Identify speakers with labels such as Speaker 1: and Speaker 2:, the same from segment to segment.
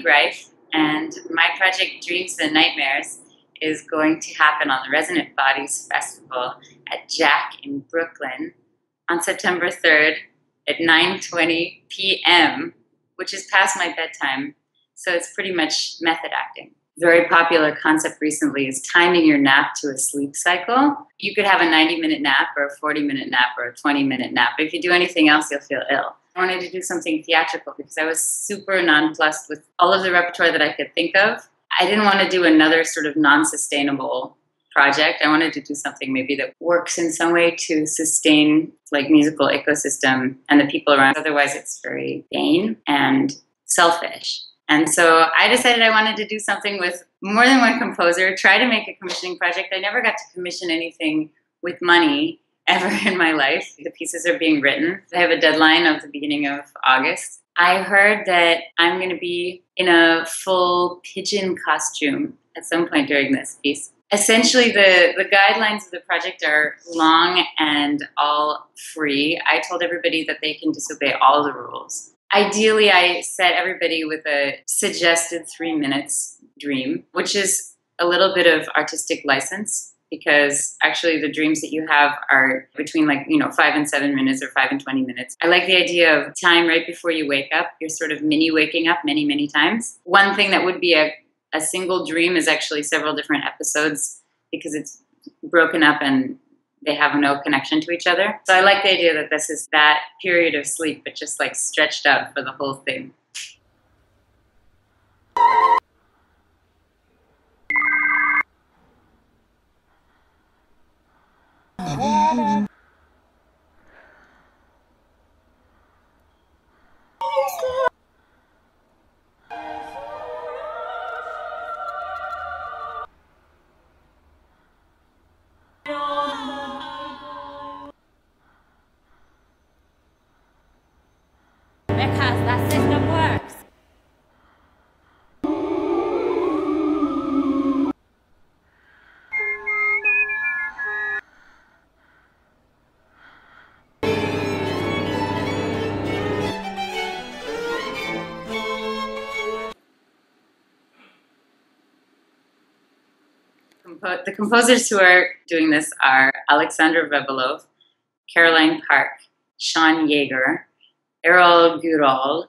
Speaker 1: Greif, and my project Dreams and Nightmares is going to happen on the Resonant Bodies Festival at Jack in Brooklyn on September 3rd at 9:20 p.m., which is past my bedtime, so it's pretty much method acting. Very popular concept recently is timing your nap to a sleep cycle. You could have a 90-minute nap or a 40-minute nap or a 20-minute nap, but if you do anything else, you'll feel ill. I wanted to do something theatrical because I was super nonplussed with all of the repertoire that I could think of. I didn't want to do another sort of non-sustainable project. I wanted to do something maybe that works in some way to sustain like musical ecosystem and the people around. Otherwise, it's very vain and selfish. And so I decided I wanted to do something with more than one composer, try to make a commissioning project. I never got to commission anything with money ever in my life. The pieces are being written. I have a deadline of the beginning of August. I heard that I'm going to be in a full pigeon costume at some point during this piece. Essentially, the guidelines of the project are long and all free. I told everybody that they can disobey all the rules. Ideally, I set everybody with a suggested 3 minutes dream, which is a little bit of artistic license, because actually the dreams that you have are between 5 and 7 minutes or 5 and 20 minutes. I like the idea of time right before you wake up. You're sort of mini waking up many, many times. One thing that would be a single dream is actually several different episodes because it's broken up and they have no connection to each other. So I like the idea that this is that period of sleep, but just like stretched out for the whole thing.
Speaker 2: Because that system works.
Speaker 1: The composers who are doing this are Alexander Vevelov, Caroline Park, Sean Yeager, Errol Gurol,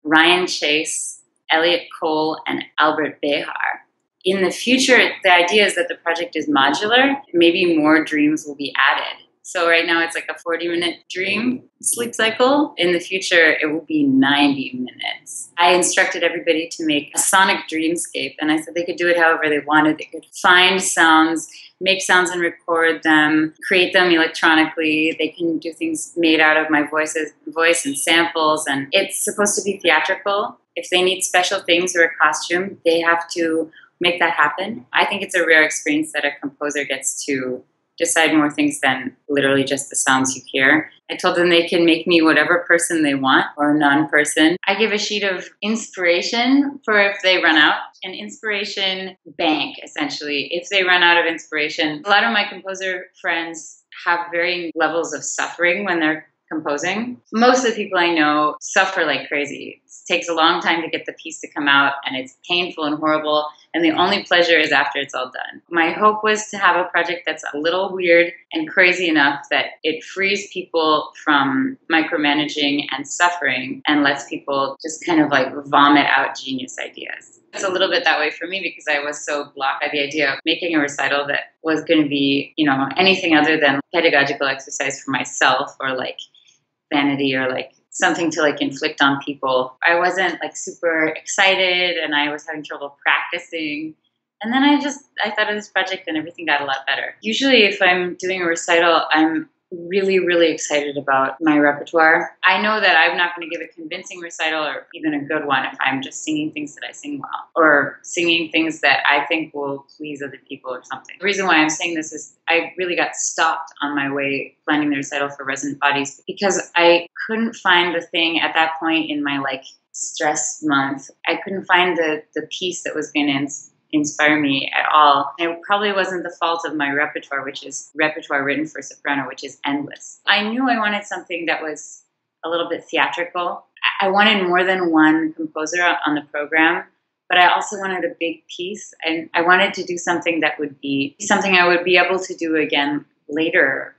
Speaker 1: Ryan Chase, Elliot Cole, and Albert Behar. In the future, the idea is that the project is modular. Maybe more dreams will be added. So right now it's like a 40-minute dream sleep cycle. In the future, it will be 90 minutes. I instructed everybody to make a sonic dreamscape, and I said they could do it however they wanted. They could find sounds, make sounds and record them, create them electronically. They can do things made out of my voice and samples, and it's supposed to be theatrical. If they need special things or a costume, they have to make that happen. I think it's a rare experience that a composer gets to decide more things than literally just the sounds you hear. I told them they can make me whatever person they want or non-person. I give a sheet of inspiration for if they run out, an inspiration bank, essentially. If they run out of inspiration, a lot of my composer friends have varying levels of suffering when they're composing. Most of the people I know suffer like crazy. It takes a long time to get the piece to come out, and it's painful and horrible, and the only pleasure is after it's all done. My hope was to have a project that's a little weird and crazy enough that it frees people from micromanaging and suffering and lets people just kind of like vomit out genius ideas. It's a little bit that way for me because I was so blocked by the idea of making a recital that was going to be, anything other than pedagogical exercise for myself or like vanity or like something to like inflict on people. I wasn't like super excited and I was having trouble practicing. And then I thought of this project and everything got a lot better. Usually if I'm doing a recital, I'm really, really excited about my repertoire. I know that I'm not going to give a convincing recital or even a good one if I'm just singing things that I sing well or singing things that I think will please other people or something. The reason why I'm saying this is I really got stopped on my way planning the recital for Resonant Bodies because I couldn't find the thing at that point in my like stress month. I couldn't find the piece that was going to inspire me at all. And it probably wasn't the fault of my repertoire, which is repertoire written for soprano, which is endless. I knew I wanted something that was a little bit theatrical. I wanted more than one composer on the program. but I also wanted a big piece, and I wanted to do something that would be something I would be able to do again later